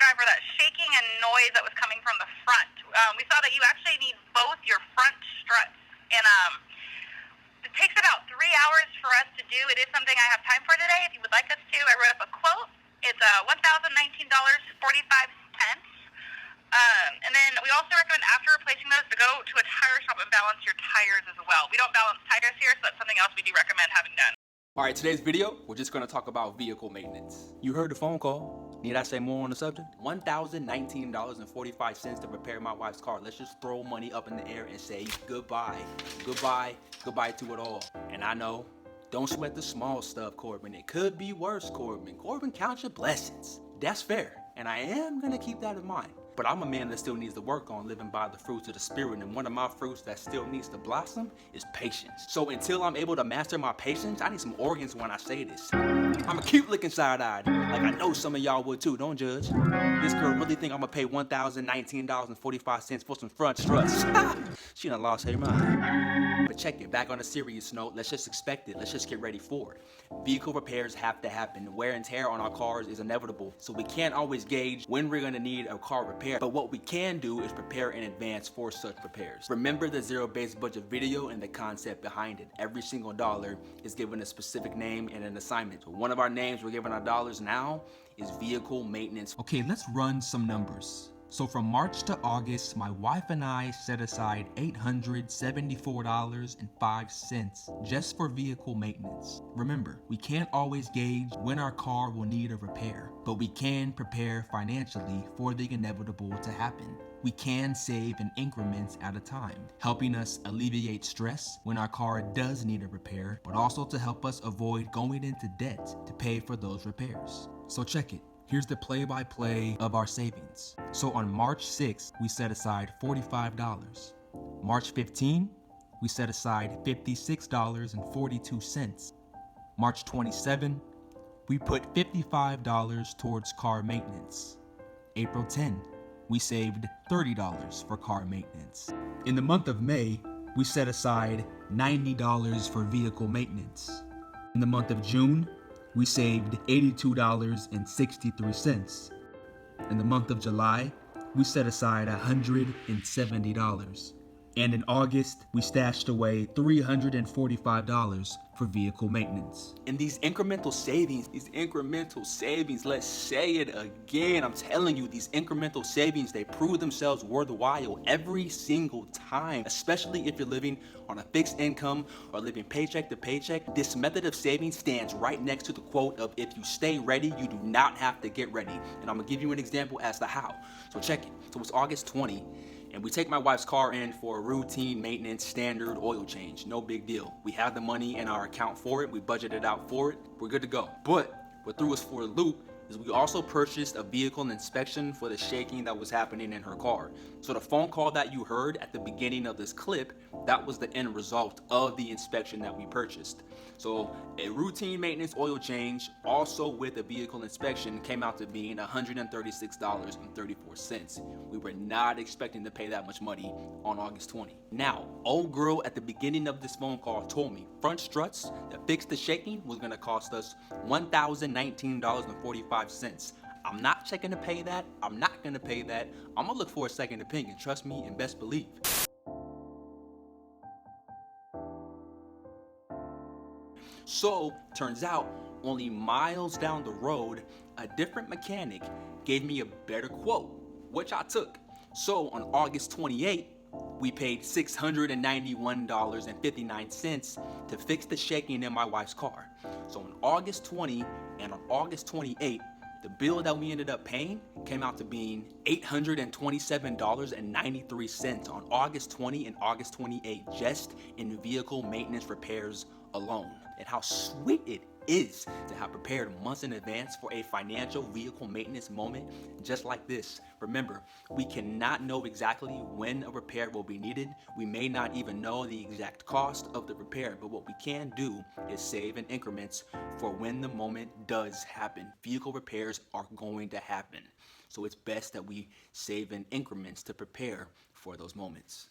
driver that shaking and noise that was coming from the front. We saw that you actually need both your front struts, and it takes about 3 hours for us to do. It is something I have time for today. If you would like us to, I wrote up a quote. It's $1,019.45. And then we also recommend after replacing those to go to a tire shop and balance your tires as well. We don't balance tires here, so that's something else we do recommend having done. Alright, today's video, we're just gonna talk about vehicle maintenance. You heard the phone call. Need I say more on the subject? $1,019.45 to repair my wife's car. Let's just throw money up in the air and say goodbye. Goodbye. Goodbye to it all. And I know, don't sweat the small stuff, Corbin. It could be worse, Corbin. Corbin, count your blessings. That's fair. And I am gonna keep that in mind. But I'm a man that still needs to work on living by the fruits of the spirit, and one of my fruits that still needs to blossom is patience. So until I'm able to master my patience, I need some organs when I say this. I'm a cute looking side-eyed, like I know some of y'all would too, don't judge. This girl really think I'm gonna pay $1,019.45 for some front struts. She done lost her mind. But check it, back on a serious note, let's just expect it, let's just get ready for it. Vehicle repairs have to happen. Wear and tear on our cars is inevitable, so we can't always gauge when we're gonna need a car repair. But what we can do is prepare in advance for such repairs. Remember the zero-based budget video and the concept behind it. Every single dollar is given a specific name and an assignment. So one of our names we're giving our dollars now is vehicle maintenance. Okay, let's run some numbers. So from March to August, my wife and I set aside $874.05 just for vehicle maintenance. Remember, we can't always gauge when our car will need a repair, but we can prepare financially for the inevitable to happen. We can save in increments at a time, helping us alleviate stress when our car does need a repair, but also to help us avoid going into debt to pay for those repairs. So check it. Here's the play-by-play of our savings. So on March 6th, we set aside $45. March 15, we set aside $56.42. March 27, we put $55 towards car maintenance. April 10, we saved $30 for car maintenance. In the month of May, we set aside $90 for vehicle maintenance. In the month of June, we saved $82.63. In the month of July, we set aside $170. And in August, we stashed away $345 for vehicle maintenance. And these incremental savings, let's say it again. I'm telling you, these incremental savings, they prove themselves worthwhile every single time, especially if you're living on a fixed income or living paycheck to paycheck. This method of saving stands right next to the quote of, if you stay ready, you do not have to get ready. And I'm gonna give you an example as to how. So check it. So it's August 20. And we take my wife's car in for a routine maintenance standard oil change. No big deal. We have the money in our account for it. We budgeted out for it. We're good to go. But what threw us for a loop is we also purchased a vehicle inspection for the shaking that was happening in her car. So the phone call that you heard at the beginning of this clip, that was the end result of the inspection that we purchased. So a routine maintenance oil change, also with a vehicle inspection, came out to being $136.34. We were not expecting to pay that much money on August 20. Now, old girl at the beginning of this phone call told me front struts that fixed the shaking was gonna cost us $1,019.45. I'm not checking to pay that. I'm not gonna pay that. I'm gonna look for a second opinion. Trust me and best believe. So, turns out, only miles down the road, a different mechanic gave me a better quote, which I took. So, on August 28th, we paid $691.59 to fix the shaking in my wife's car. So on August 20 and on August 28, the bill that we ended up paying came out to being $827.93 on August 20 and August 28, just in vehicle maintenance repairs alone. And how sweet it is to have prepared months in advance for a financial vehicle maintenance moment just like this. Remember, we cannot know exactly when a repair will be needed. We may not even know the exact cost of the repair, but what we can do is save in increments for when the moment does happen. Vehicle repairs are going to happen. So it's best that we save in increments to prepare for those moments.